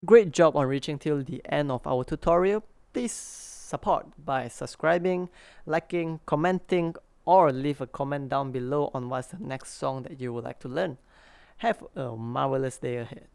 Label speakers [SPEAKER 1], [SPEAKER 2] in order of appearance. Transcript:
[SPEAKER 1] Great job on reaching till the end of our tutorial. Please support by subscribing, liking, commenting, or leave a comment down below on what's the next song that you would like to learn. Have a marvelous day ahead.